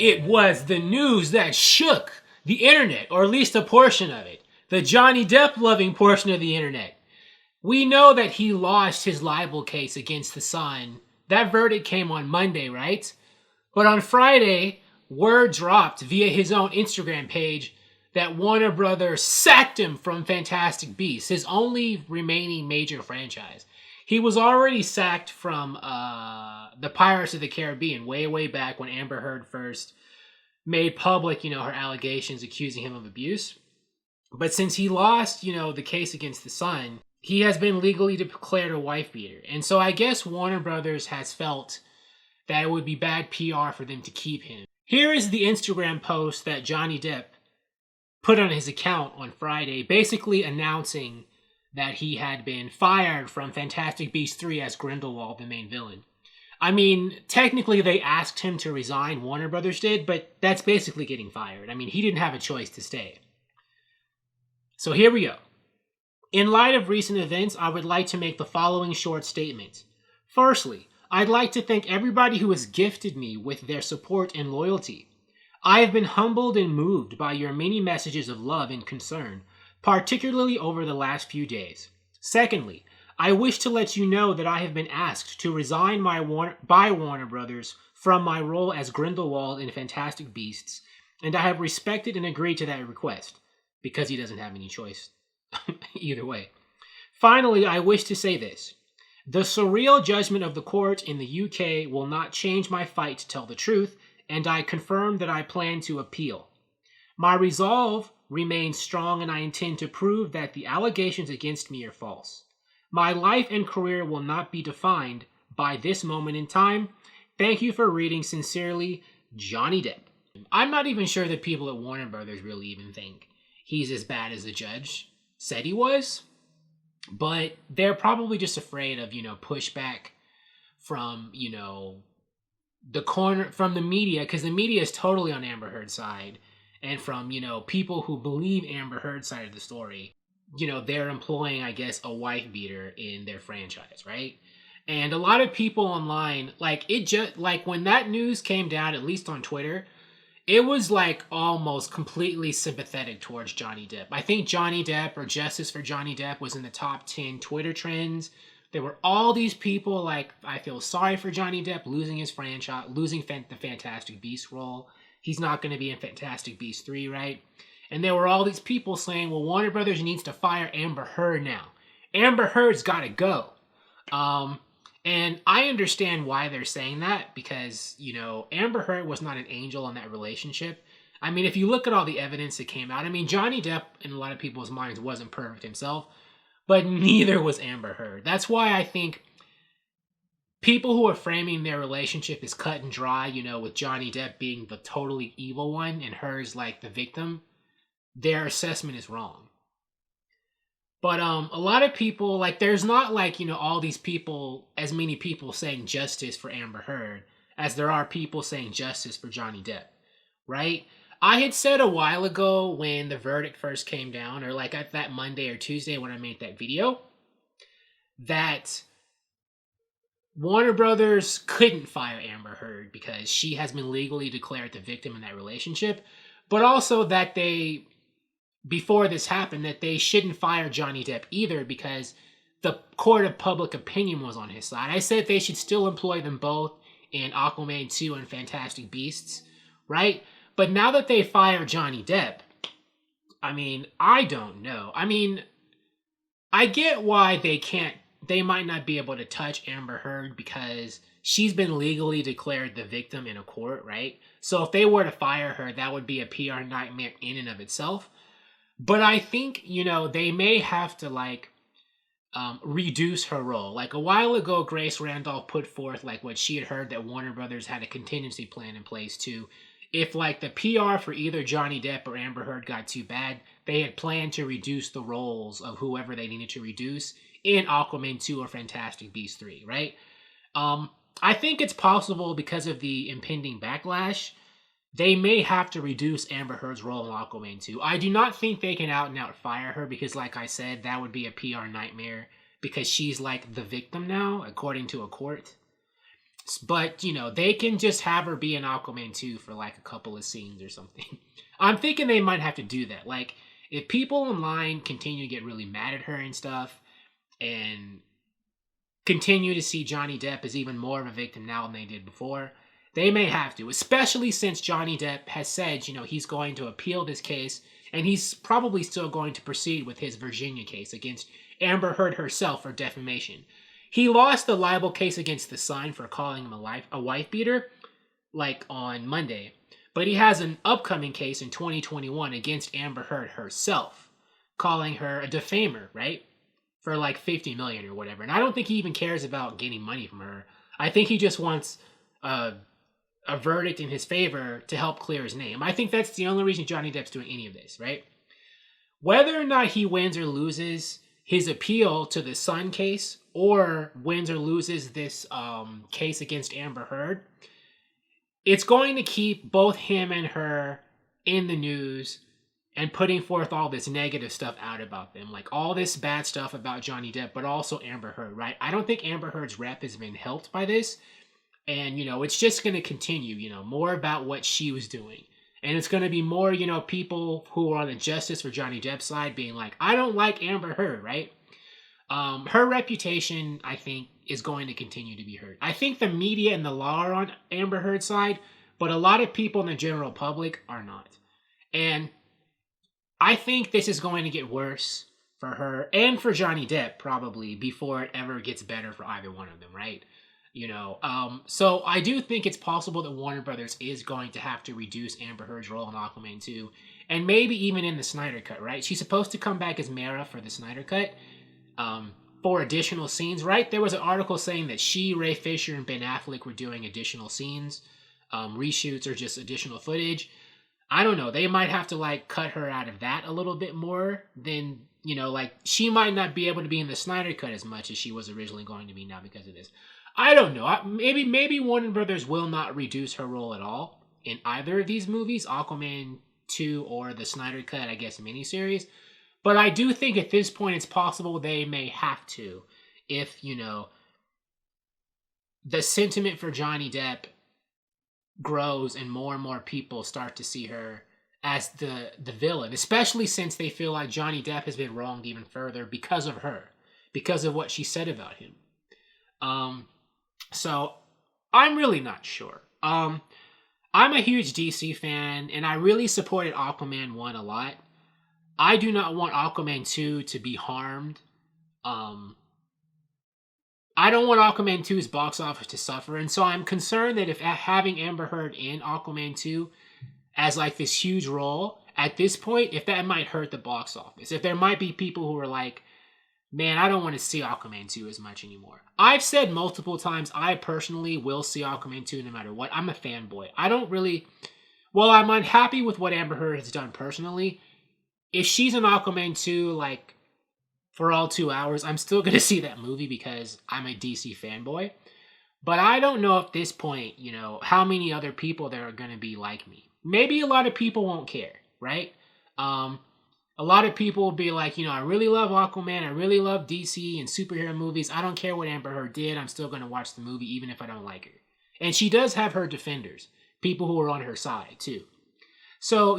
It was the news that shook the internet, or at least a portion of it. The Johnny Depp loving portion of the internet. We know that he lost his libel case against The Sun. That verdict came on Monday, right? But on Friday, word dropped via his own Instagram page that Warner Brothers sacked him from Fantastic Beasts, his only remaining major franchise. He was already sacked from the Pirates of the Caribbean way back when Amber Heard first made public, her allegations accusing him of abuse. But since he lost, the case against The Sun, he has been legally declared a wife beater. And so I guess Warner Brothers has felt that it would be bad PR for them to keep him. Here is the Instagram post that Johnny Depp put on his account on Friday, basically announcing that he had been fired from Fantastic Beasts 3 as Grindelwald, the main villain. I mean, technically they asked him to resign, Warner Brothers did, but that's basically getting fired. I mean, he didn't have a choice to stay. So here we go. In light of recent events, I would like to make the following short statement. Firstly, I'd like to thank everybody who has gifted me with their support and loyalty. I have been humbled and moved by your many messages of love and concern, particularly over the last few days. Secondly, I wish to let you know that I have been asked to resign by Warner Brothers from my role as Grindelwald in Fantastic Beasts, and I have respected and agreed to that request, because he doesn't have any choice either way. Finally, I wish to say this. The surreal judgment of the court in the UK will not change my fight to tell the truth, and I confirm that I plan to appeal. My resolve remains strong, and I intend to prove that the allegations against me are false. My life and career will not be defined by this moment in time. Thank you for reading. Sincerely, Johnny Depp. I'm not even sure that people at Warner Brothers really even think he's as bad as the judge said he was, but they're probably just afraid of, pushback from, from the media, because the media is totally on Amber Heard's side, and from, people who believe Amber Heard's side of the story. They're employing, I guess, a wife beater in their franchise, right? And a lot of people online, when that news came down, at least on Twitter, it was almost completely sympathetic towards Johnny Depp. I think Johnny Depp, or Justice for Johnny Depp, was in the top 10 Twitter trends. There were all these people I feel sorry for Johnny Depp losing his franchise, losing the Fantastic Beasts role. He's not going to be in Fantastic Beasts 3, right? And there were all these people saying, well, Warner Brothers needs to fire Amber Heard now. Amber Heard's got to go. And I understand why they're saying that, because, Amber Heard was not an angel in that relationship. I mean, if you look at all the evidence that came out, Johnny Depp, in a lot of people's minds, wasn't perfect himself, but neither was Amber Heard. That's why I think people who are framing their relationship as cut and dry, with Johnny Depp being the totally evil one and hers the victim, their assessment is wrong. But a lot of people, there's not all these people, as many people saying justice for Amber Heard as there are people saying justice for Johnny Depp, right? I had said a while ago when the verdict first came down, or at that Monday or Tuesday when I made that video, that Warner Brothers couldn't fire Amber Heard because she has been legally declared the victim in that relationship, but also that before this happened, that they shouldn't fire Johnny Depp either because the court of public opinion was on his side. I said they should still employ them both in Aquaman 2 and Fantastic Beasts, right? But now that they fire Johnny Depp, I don't know. I get why they might not be able to touch Amber Heard because she's been legally declared the victim in a court, right? So if they were to fire her, that would be a PR nightmare in and of itself. But I think, they may have to, reduce her role. A while ago, Grace Randolph put forth, what she had heard that Warner Brothers had a contingency plan in place to, if, the PR for either Johnny Depp or Amber Heard got too bad, they had planned to reduce the roles of whoever they needed to reduce in Aquaman 2 or Fantastic Beasts 3, right? I think it's possible because of the impending backlash, they may have to reduce Amber Heard's role in Aquaman 2. I do not think they can out and out fire her because, like I said, that would be a PR nightmare because she's the victim now, according to a court. But, they can just have her be in Aquaman 2 for like a couple of scenes or something. I'm thinking they might have to do that. Like, if people online continue to get really mad at her and stuff, and continue to see Johnny Depp as even more of a victim now than they did before, they may have to, especially since Johnny Depp has said, he's going to appeal this case, and he's probably still going to proceed with his Virginia case against Amber Heard herself for defamation. He lost the libel case against The Sun for calling him a wife beater, like on Monday. But he has an upcoming case in 2021 against Amber Heard herself, calling her a defamer, right? For like 50 million or whatever. And I don't think he even cares about getting money from her. I think he just wants a verdict in his favor to help clear his name. I think that's the only reason Johnny Depp's doing any of this, right? Whether or not he wins or loses his appeal to the Sun case, or wins or loses this case against Amber Heard, it's going to keep both him and her in the news and putting forth all this negative stuff out about them. Like all this bad stuff about Johnny Depp, but also Amber Heard, right? I don't think Amber Heard's rep has been helped by this. And, it's just going to continue, more about what she was doing. And it's going to be more, people who are on the justice for Johnny Depp's side being like, I don't like Amber Heard, right? Her reputation, I think, is going to continue to be hurt. I think the media and the law are on Amber Heard's side, but a lot of people in the general public are not. And I think this is going to get worse for her and for Johnny Depp probably before it ever gets better for either one of them, right? So I do think it's possible that Warner Brothers is going to have to reduce Amber Heard's role in Aquaman 2, and maybe even in the Snyder Cut, right? She's supposed to come back as Mera for the Snyder Cut for additional scenes, right? There was an article saying that she, Ray Fisher, and Ben Affleck were doing additional scenes, reshoots, or just additional footage. I don't know. They might have to cut her out of that a little bit more than, she might not be able to be in the Snyder Cut as much as she was originally going to be now because of this. I don't know. Maybe Warner Brothers will not reduce her role at all in either of these movies, Aquaman 2 or the Snyder Cut, I guess, miniseries. But I do think at this point it's possible they may have to if, the sentiment for Johnny Depp grows and more people start to see her as the villain, especially since they feel like Johnny Depp has been wronged even further because of her, because of what she said about him. So I'm really not sure. I'm a huge DC fan, and I really supported Aquaman 1 a lot. I do not want Aquaman 2 to be harmed. I don't want Aquaman 2's box office to suffer, and so I'm concerned that if having Amber Heard in Aquaman 2 as this huge role, at this point, if that might hurt the box office. If there might be people who are like, man, I don't want to see Aquaman 2 as much anymore. I've said multiple times, I personally will see Aquaman 2 no matter what. I'm a fanboy. I'm unhappy with what Amber Heard has done personally. If she's in Aquaman 2, for all 2 hours, I'm still going to see that movie because I'm a DC fanboy. But I don't know at this point, how many other people there are going to be like me. Maybe a lot of people won't care, right? A lot of people will be like, I really love Aquaman. I really love DC and superhero movies. I don't care what Amber Heard did. I'm still going to watch the movie even if I don't like her. And she does have her defenders, people who are on her side too. So,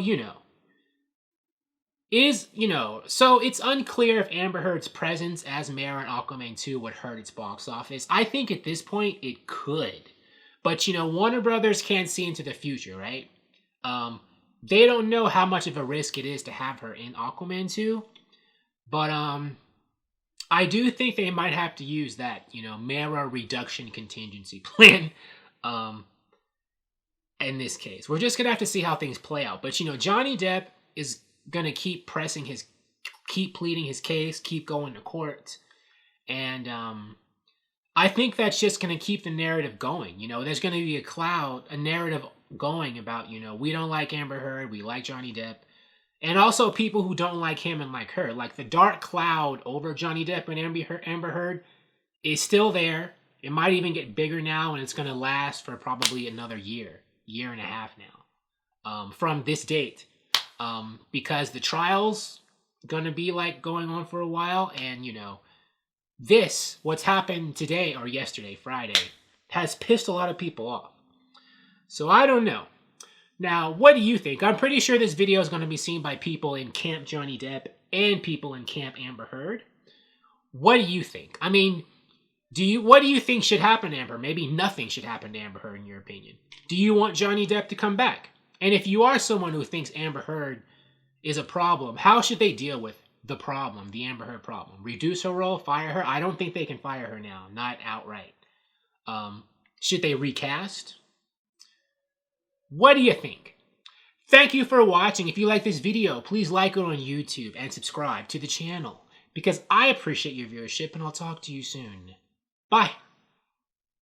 so it's unclear if Amber Heard's presence as Mera in Aquaman 2 would hurt its box office. I think at this point it could. But, Warner Brothers can't see into the future, right? They don't know how much of a risk it is to have her in Aquaman 2. But I do think they might have to use that, Mera reduction contingency plan in this case. We're just going to have to see how things play out. But, Johnny Depp is going to keep pleading his case, keep going to court. And I think that's just going to keep the narrative going. There's going to be a narrative going about, we don't like Amber Heard, we like Johnny Depp. And also people who don't like him and like her. The dark cloud over Johnny Depp and Amber Heard is still there. It might even get bigger now, and it's going to last for probably another year and a half now from this date. Because the trial's going to be going on for a while. And, what's happened today or yesterday, Friday, has pissed a lot of people off. So I don't know. Now, what do you think? I'm pretty sure this video is going to be seen by people in Camp Johnny Depp and people in Camp Amber Heard. What do you think? I mean, what do you think should happen to Amber? Maybe nothing should happen to Amber Heard in your opinion. Do you want Johnny Depp to come back? And if you are someone who thinks Amber Heard is a problem, how should they deal with the problem, the Amber Heard problem? Reduce her role, fire her? I don't think they can fire her now, not outright. Should they recast? What do you think? Thank you for watching. If you like this video, please like it on YouTube and subscribe to the channel because I appreciate your viewership and I'll talk to you soon. Bye.